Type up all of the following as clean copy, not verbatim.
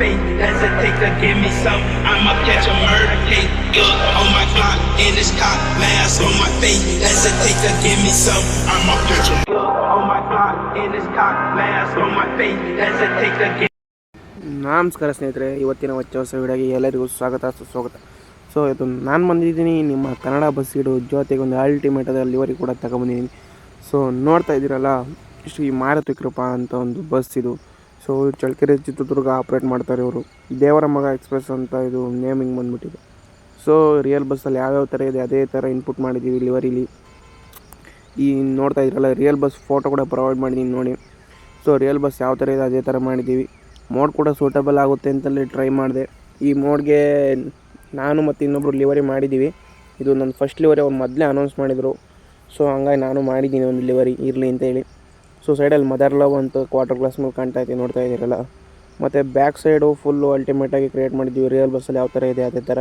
face, hesitate to give me some. I'ma catch a murder case. Look on my clock, in this cop, mask on my face, hesitate to give me some. I'ma catch a look on my clock, in this cop, mask on my face, hesitate to give. ನಮಸ್ಕಾರ ಸ್ನೇಹಿತರೆ, ಇವತ್ತಿನ ಹೊಸ ವಿಡಿಯೋಗೆ ಎಲ್ಲರಿಗೂ ಸ್ವಾಗತ ಸುಸ್ವಾಗತ. So ಇದು ನಾನು ಬಂದಿದ್ದೀನಿ ನಿಮ್ಮ ಕನ್ನಡ ಬಸ್ ಇಡು ಜೊತೆಗೆ ಒಂದು ಅಲ್ಟಿಮೇಟ್ ಅದ ಲಿವರಿ ಕೂಡ ತಗೊಂಬಂದಿದ್ದೀನಿ. ಸೊ ನೋಡ್ತಾ ಇದ್ದೀರಲ್ಲ, ಶ್ರೀ ಮಾರುತಿ ಕೃಪಾ ಅಂತ ಒಂದು ಬಸ್ ಇದು. ಸೊ ಚಳ್ಳಕೆರೆ ಚಿತ್ರದುರ್ಗ ಆಪ್ರೇಟ್ ಮಾಡ್ತಾರೆ ಇವರು. ದೇವರ ಮಗ ಎಕ್ಸ್ಪ್ರೆಸ್ ಅಂತ ಇದು ನೇಮಿಂಗ್ ಬಂದ್ಬಿಟ್ಟಿದೆ. ಸೊ ರಿಯಲ್ ಬಸ್ಸಲ್ಲಿ ಯಾವ್ಯಾವ ಥರ ಇದೆ ಅದೇ ಥರ ಇನ್ಪುಟ್ ಮಾಡಿದ್ದೀವಿ ಲಿವರಿಲಿ. ಈ ನೋಡ್ತಾ ಇದ್ದೀರಲ್ಲ, ರಿಯಲ್ ಬಸ್ ಫೋಟೋ ಕೂಡ ಪ್ರೊವೈಡ್ ಮಾಡಿದ್ದೀನಿ ನೋಡಿ. ಸೊ ರಿಯಲ್ ಬಸ್ ಯಾವ ಥರ ಇದೆ ಅದೇ ಥರ ಮಾಡಿದ್ದೀವಿ. ಮೋಡ್ ಕೂಡ ಸೂಟಬಲ್ ಆಗುತ್ತೆ ಅಂತಲೇ ಟ್ರೈ ಮಾಡಿದೆ. ಈ ಮೋಡ್ಗೆ ನಾನು ಮತ್ತು ಇನ್ನೊಬ್ಬರು ಲಿವರಿ ಮಾಡಿದ್ದೀವಿ. ಇದು ನನ್ನ ಫಸ್ಟ್ ಲಿವರಿ, ಅವ್ರು ಮೊದಲೇ ಅನೌನ್ಸ್ ಮಾಡಿದರು. ಸೊ ಹಂಗಾಗಿ ನಾನು ಮಾಡಿದ್ದೀನಿ ಒಂದು ಲಿವರಿ ಇರಲಿ ಅಂತೇಳಿ. ಸೊ ಸೈಡಲ್ಲಿ ಮದರ್ ಲವ್ ಅಂತ ಕ್ವಾರ್ಟರ್ ಗ್ಲಾಸ್ ಮೇಲೆ ಕಾಣ್ತಾ ಇದೆ, ನೋಡ್ತಾ ಇದ್ದೀರಲ್ಲ. ಮತ್ತು ಬ್ಯಾಕ್ ಸೈಡು ಫುಲ್ಲು ಅಲ್ಟಿಮೇಟಾಗಿ ಕ್ರಿಯೇಟ್ ಮಾಡಿದ್ದೀವಿ ರಿಯಲ್ ಬಸ್ಸಲ್ಲಿ ಯಾವ ಥರ ಇದೆ ಅದೇ ಥರ.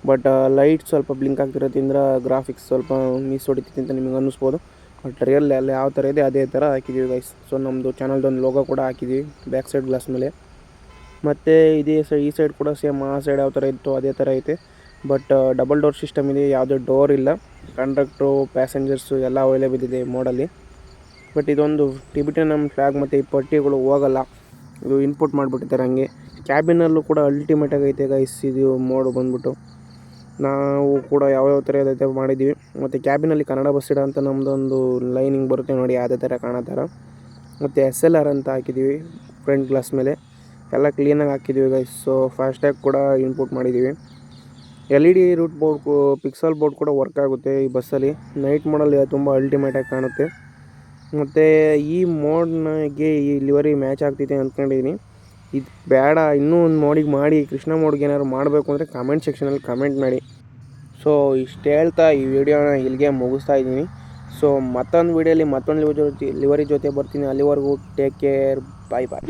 ಬಟ್ ಲೈಟ್ ಸ್ವಲ್ಪ ಬ್ಲಿಂಕ್ ಆಗ್ತಿರೋದ್ರಿಂದ ಗ್ರಾಫಿಕ್ಸ್ ಸ್ವಲ್ಪ ಮಿಸ್ ಹೊಡಿತಿದೆ ಅಂತ ನಿಮಗೆ ಅನ್ನಿಸ್ಬೋದು. ಬಟ್ ರಿಯಲ್ ಎಲ್ಲ ಯಾವ ಥರ ಇದೆ ಅದೇ ಥರ ಹಾಕಿದ್ದೀವಿ ಗೈಸ್. ಸೊ ನಮ್ಮದು ಚಾನಲ್ದೊಂದು ಲೋಗೋ ಕೂಡ ಹಾಕಿದ್ದೀವಿ ಬ್ಯಾಕ್ ಸೈಡ್ ಗ್ಲಾಸ್ ಮೇಲೆ. ಮತ್ತು ಈ ಸೈಡ್ ಕೂಡ ಸೇಮ್ ಆ ಸೈಡ್ ಯಾವ ಥರ ಇತ್ತು ಅದೇ ಥರ ಐತೆ. ಬಟ್ ಡಬಲ್ ಡೋರ್ ಸಿಸ್ಟಮ್ ಇದೆ, ಯಾವುದೇ ಡೋರ್ ಇಲ್ಲ. ಕಂಡಕ್ಟ್ರು ಪ್ಯಾಸೆಂಜರ್ಸು ಎಲ್ಲ ಅವೈಲೇಬಲ್ ಇದೆ ಮೋಡಲ್ಲಿ. ಬಟ್ ಇದೊಂದು ಟಿಬಿಟನ್ ಫ್ಲ್ಯಾಗ್ ಮತ್ತು ಈ ಪಟ್ಟಿಗಳು ಹೋಗಲ್ಲ, ಇದು ಇನ್ಪುಟ್ ಮಾಡಿಬಿಟ್ಟಿದ್ದಾರೆ ಹಂಗೆ. ಕ್ಯಾಬಿನಲ್ಲೂ ಕೂಡ ಅಲ್ಟಿಮೇಟಾಗಿ ಐತೆ ಗೈಸ್ ಇದು ಮೋಡು ಬಂದ್ಬಿಟ್ಟು. ನಾವು ಕೂಡ ಯಾವ್ಯಾವ ಥರ ಅದೇ ಥರ ಮಾಡಿದ್ದೀವಿ. ಮತ್ತು ಕ್ಯಾಬಿನಲ್ಲಿ ಕನ್ನಡ ಬಸ್ ಇಡ ಅಂತ ನಮ್ಮದೊಂದು ಲೈನಿಂಗ್ ಬರುತ್ತೆ ನೋಡಿ, ಅದೇ ಥರ ಕಾಣೋ ಥರ. ಮತ್ತು SLR ಅಂತ ಹಾಕಿದ್ದೀವಿ ಫ್ರಂಟ್ ಗ್ಲಾಸ್ ಮೇಲೆ, ಎಲ್ಲ ಕ್ಲೀನಾಗಿ ಹಾಕಿದ್ದೀವಿ ಗೈಸ್. ಸೊ ಫಾಸ್ಟ್ಯಾಗ್ ಕೂಡ ಇನ್ಪುಟ್ ಮಾಡಿದ್ದೀವಿ. LED route board pixel board ಕೂಡ ವರ್ಕ್ ಆಗುತ್ತೆ ಈ ಬಸ್ಸಲ್ಲಿ. ನೈಟ್ ಮೋಡಲ್ಲಿ ತುಂಬ ಅಲ್ಟಿಮೇಟಾಗಿ ಕಾಣುತ್ತೆ. ಮತ್ತು ಈ ಮೋಡ್ನಾಗೆ ಈ ಲಿವರಿ ಮ್ಯಾಚ್ ಆಗ್ತಿದೆ ಅಂದ್ಕೊಂಡಿದ್ದೀನಿ. ಇದು ಬೇಡ, ಇನ್ನೂ ಒಂದು ಮೋಡಿಗೆ ಮಾಡಿ ಕೃಷ್ಣ ಮೋಡ್ಗೆ ಏನಾದ್ರು ಮಾಡಬೇಕು ಅಂದರೆ ಕಮೆಂಟ್ ಸೆಕ್ಷನಲ್ಲಿ ಕಮೆಂಟ್ ಮಾಡಿ. ಸೊ ಇಷ್ಟು ಹೇಳ್ತಾ ಈ ವಿಡಿಯೋನ ಇಲ್ಲಿಗೆ ಮುಗಿಸ್ತಾ ಇದ್ದೀನಿ. ಸೊ ಮತ್ತೊಂದು ವಿಡಿಯೋಲಿ ಮತ್ತೊಂದು ಲಿವರಿ ಜೊತೆ ಬರ್ತೀನಿ. ಅಲ್ಲಿವರೆಗೂ ಟೇಕ್ ಕೇರ್, ಬಾಯ್ ಬಾಯ್.